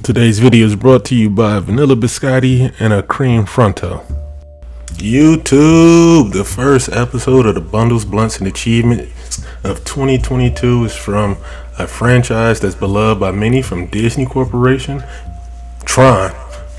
Today's video is brought to you by Vanilla Biscotti and a Cream Fronto. YouTube, the first episode of the Bundles, Blunts, and Achievements of 2022 is from a franchise that's beloved by many from Disney Corporation, Tron.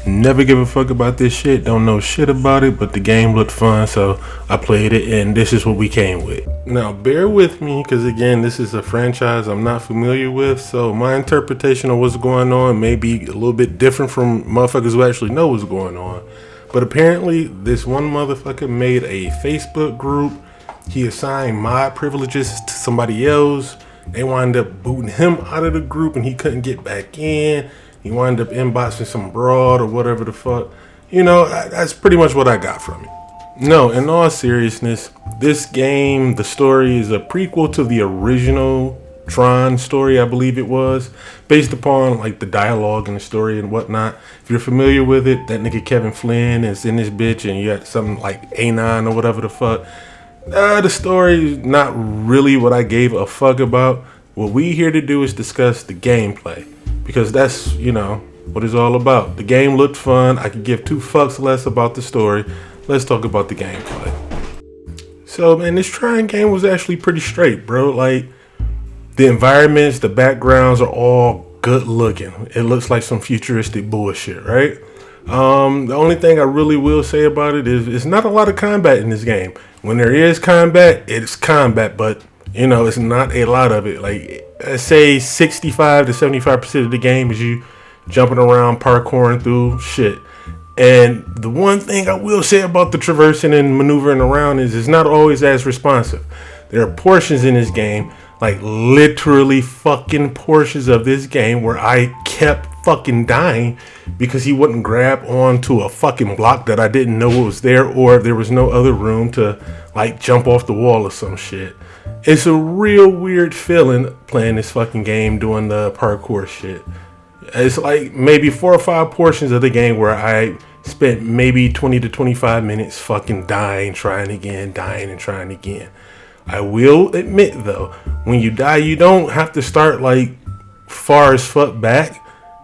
Never give a fuck about this shit, don't know shit about it, but the game looked fun, so I played it, and this is what we came with. Now, bear with me, because again, this is a franchise I'm not familiar with, so my interpretation of what's going on may be a little bit different from motherfuckers who actually know what's going on. But apparently, this one motherfucker made a Facebook group. He assigned mod privileges to somebody else. They wound up booting him out of the group, and he couldn't get back in. He wound up inboxing some broad or whatever the fuck. You know, that's pretty much what I got from it. No, in all seriousness, this game, the story is a prequel to the original Tron story, I believe it was, based upon like the dialogue and the story and whatnot. If you're familiar with it, that nigga Kevin Flynn is in this bitch, and you got something like A9 or whatever the fuck. The story is not really what I gave a fuck about. What we here to do is discuss the gameplay, because that's, you know, what it's all about. The game looked fun. I could give two fucks less about the story. Let's talk about the gameplay. So, man, this Tron game was actually pretty straight, bro. Like, the environments, the backgrounds are all good looking. It looks like some futuristic bullshit, right? The only thing I really will say about it is it's not a lot of combat in this game. When there is combat, it's combat, but you know, it's not a lot of it. Like, I say 65 to 75% of the game is you jumping around, parkouring through shit. And the one thing I will say about the traversing and maneuvering around is it's not always as responsive. There are portions in this game, like literally fucking portions of this game, where I kept fucking dying because he wouldn't grab onto a fucking block that I didn't know was there, or there was no other room to like jump off the wall or some shit. It's a real weird feeling playing this fucking game, doing the parkour shit. It's like maybe 4 or 5 portions of the game where I spent maybe 20 to 25 minutes fucking dying, trying again, dying and trying again. I will admit though, when you die, you don't have to start like far as fuck back.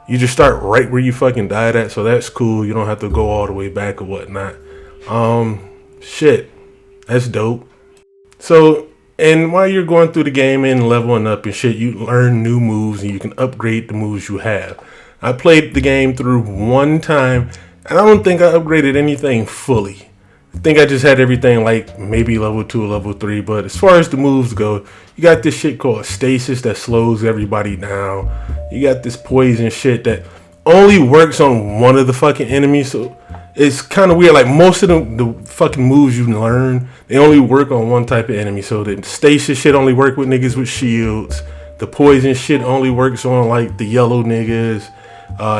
You just start right where you fucking died at, so that's cool. You don't have to go all the way back or whatnot. Shit, that's dope. So, and while you're going through the game and leveling up and shit, you learn new moves and you can upgrade the moves you have. I played the game through one time, and I don't think I upgraded anything fully. I think I just had everything like maybe level 2 or level 3, but as far as the moves go, you got this shit called stasis that slows everybody down. You got this poison shit that only works on one of the fucking enemies, so it's kind of weird. Like, most of the fucking moves you learn, they only work on one type of enemy. So the stasis shit only work with niggas with shields. The poison shit only works on like the yellow niggas.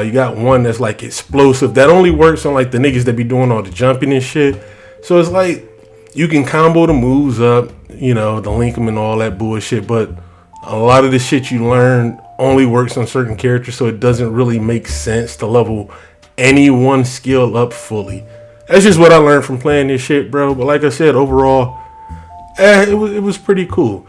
You got one that's like explosive that only works on like the niggas that be doing all the jumping and shit. So it's like you can combo the moves up, you know, the link them and all that bullshit, but a lot of the shit you learn only works on certain characters, so it doesn't really make sense to level any one skill up fully. That's just what I learned from playing this shit, bro. But like I said, overall, it was pretty cool.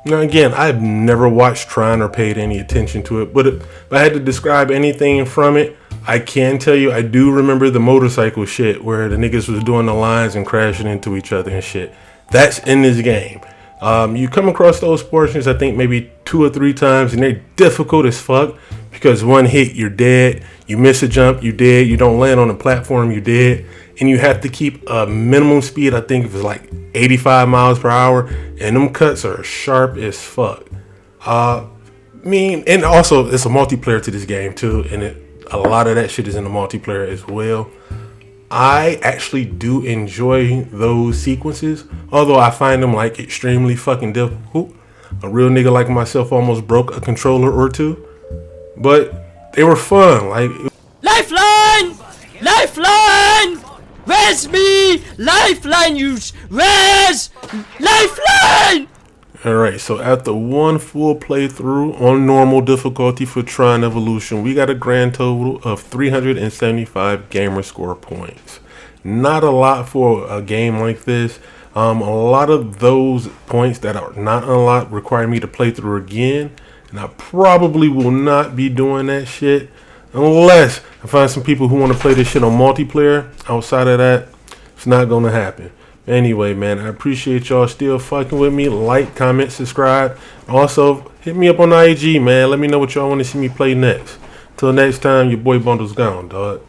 Now again, I've never watched Tron or paid any attention to it, but if I had to describe anything from it, I can tell you I do remember the motorcycle shit where the niggas was doing the lines and crashing into each other and shit. That's in this game. You come across those portions, I think maybe 2 or 3 times, and they're difficult as fuck because one hit, you're dead. You miss a jump, you're dead. You don't land on the platform, you're dead. And you have to keep a minimum speed, I think it was like 85 miles per hour, and them cuts are sharp as fuck. And also it's a multiplayer to this game too, and a lot of that shit is in the multiplayer as well. I actually do enjoy those sequences, although I find them like extremely fucking difficult. A real nigga like myself almost broke a controller or two, but they were fun. Like, Lifeline! Lifeline! Where's me? Lifeline, where's Lifeline? Alright, so after one full playthrough on normal difficulty for Tron Evolution, we got a grand total of 375 gamer score points. Not a lot for a game like this. A lot of those points that are not unlocked require me to play through again, and I probably will not be doing that shit. Unless I find some people who want to play this shit on multiplayer. Outside of that, it's not gonna happen. Anyway, man, I appreciate y'all still fucking with me. Like, comment, subscribe. Also, hit me up on IG, man. Let me know what y'all want to see me play next. Till next time, your boy Bundles gone, dog.